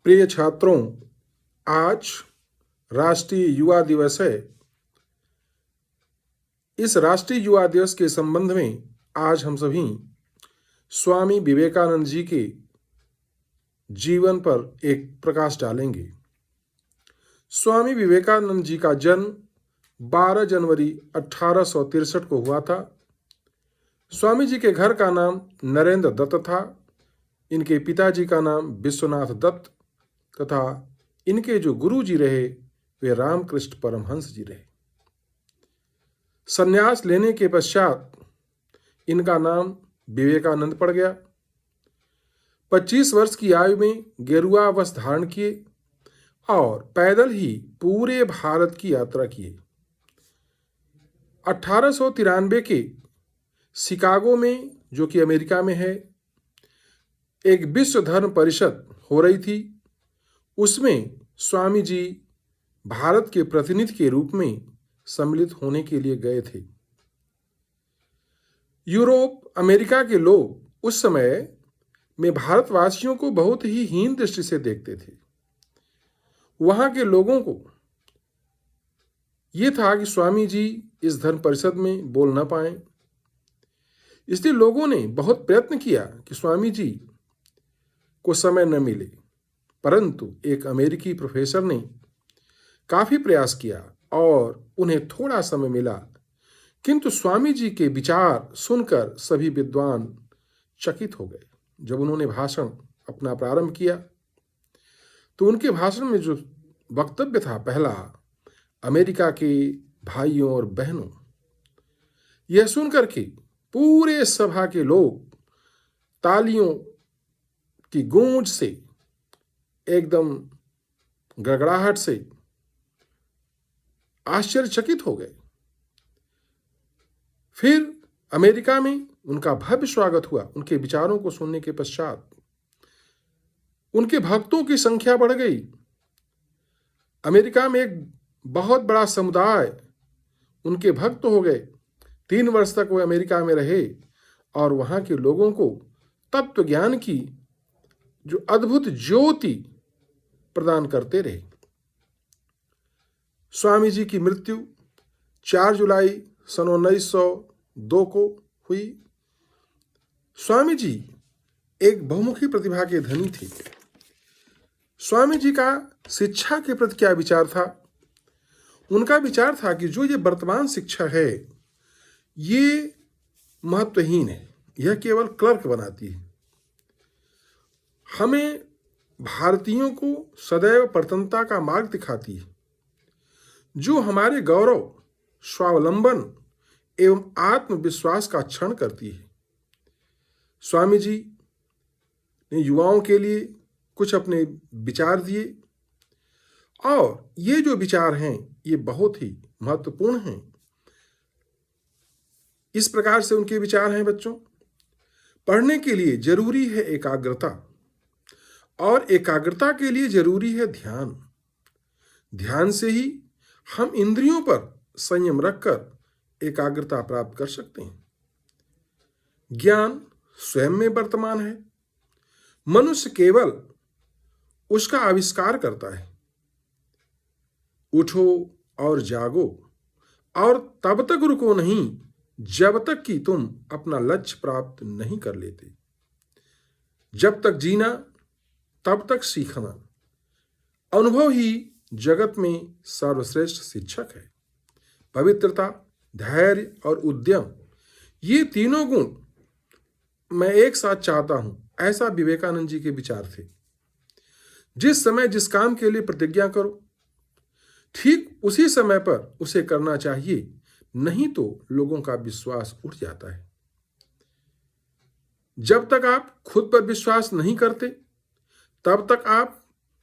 प्रिय छात्रों, आज राष्ट्रीय युवा दिवस है। इस राष्ट्रीय युवा दिवस के संबंध में आज हम सभी स्वामी विवेकानंद जी के जीवन पर एक प्रकाश डालेंगे। स्वामी विवेकानंद जी का जन्म 12 जनवरी 1863 को हुआ था। स्वामी जी के घर का नाम नरेंद्र दत्त था। इनके पिताजी का नाम विश्वनाथ दत्त तथा इनके जो गुरु जी रहे वे रामकृष्ण परमहंस जी रहे। संन्यास लेने के पश्चात इनका नाम विवेकानंद पड़ गया। 25 वर्ष की आयु में गेरुआ वस्त्र धारण किए और पैदल ही पूरे भारत की यात्रा किए। 1893 के शिकागो में, जो कि अमेरिका में है, एक विश्व धर्म परिषद हो रही थी। उसमें स्वामी जी भारत के प्रतिनिधि के रूप में सम्मिलित होने के लिए गए थे। यूरोप, अमेरिका के लोग उस समय में भारतवासियों को बहुत ही हीन दृष्टि से देखते थे। वहां के लोगों को यह था कि स्वामी जी इस धर्म परिषद में बोल न पाए। इसलिए लोगों ने बहुत प्रयत्न किया कि स्वामी जी को समय न मिले, परंतु एक अमेरिकी प्रोफेसर ने काफी प्रयास किया और उन्हें थोड़ा समय मिला। किंतु स्वामी जी के विचार सुनकर सभी विद्वान चकित हो गए। जब उन्होंने भाषण अपना प्रारंभ किया तो उनके भाषण में जो वक्तव्य था, पहला, अमेरिका के भाइयों और बहनों, यह सुनकर के पूरे सभा के लोग तालियों की गूंज से, एकदम गड़गड़ाहट से आश्चर्यचकित हो गए। फिर अमेरिका में उनका भव्य स्वागत हुआ। उनके विचारों को सुनने के पश्चात उनके भक्तों की संख्या बढ़ गई। अमेरिका में एक बहुत बड़ा समुदाय उनके भक्त हो गए। 3 वर्ष तक वे अमेरिका में रहे और वहां के लोगों को तत्व ज्ञान की जो अद्भुत ज्योति प्रदान करते रहे। स्वामी जी की मृत्यु 4 जुलाई सन 1902 को हुई। स्वामी जी एक बहुमुखी प्रतिभा के धनी थे। स्वामी जी का शिक्षा के प्रति क्या विचार था? उनका विचार था कि जो ये वर्तमान शिक्षा है ये महत्वहीन है, यह केवल क्लर्क बनाती है। हमें भारतीयों को सदैव प्रतन्नता का मार्ग दिखाती है, जो हमारे गौरव, स्वावलंबन एवं आत्मविश्वास का क्षण करती है। स्वामी जी ने युवाओं के लिए कुछ अपने विचार दिए और ये जो विचार हैं ये बहुत ही महत्वपूर्ण हैं। इस प्रकार से उनके विचार हैं, बच्चों, पढ़ने के लिए जरूरी है एकाग्रता और एकाग्रता के लिए जरूरी है ध्यान। ध्यान से ही हम इंद्रियों पर संयम रखकर एकाग्रता प्राप्त कर सकते हैं। ज्ञान स्वयं में वर्तमान है। मनुष्य केवल उसका आविष्कार करता है। उठो और जागो और तब तक रुको नहीं जब तक कि तुम अपना लक्ष्य प्राप्त नहीं कर लेते। जब तक जीना तब तक सीखना। अनुभव ही जगत में सर्वश्रेष्ठ शिक्षक है। पवित्रता, धैर्य और उद्यम, ये तीनों गुण मैं एक साथ चाहता हूं, ऐसा विवेकानंद जी के विचार थे। जिस समय जिस काम के लिए प्रतिज्ञा करो, ठीक उसी समय पर उसे करना चाहिए, नहीं तो लोगों का विश्वास उठ जाता है। जब तक आप खुद पर विश्वास नहीं करते तब तक आप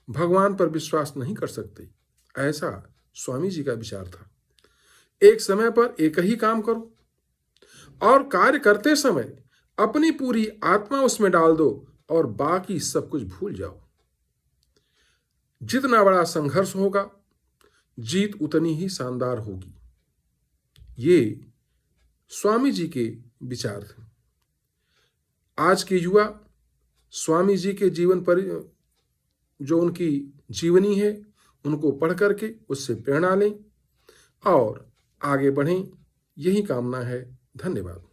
भगवान पर विश्वास नहीं कर सकते। ऐसा स्वामी जी का विचार था। एक समय पर एक ही काम करो और कार्य करते समय अपनी पूरी आत्मा उसमें डाल दो और बाकी सब कुछ भूल जाओ। जितना बड़ा संघर्ष होगा, जीत उतनी ही शानदार होगी। ये स्वामी जी के विचार थे। आज के युवा स्वामी जी के जीवन पर जो उनकी जीवनी है उनको पढ़ करके उससे प्रेरणा लें और आगे बढ़ें, यही कामना है। धन्यवाद।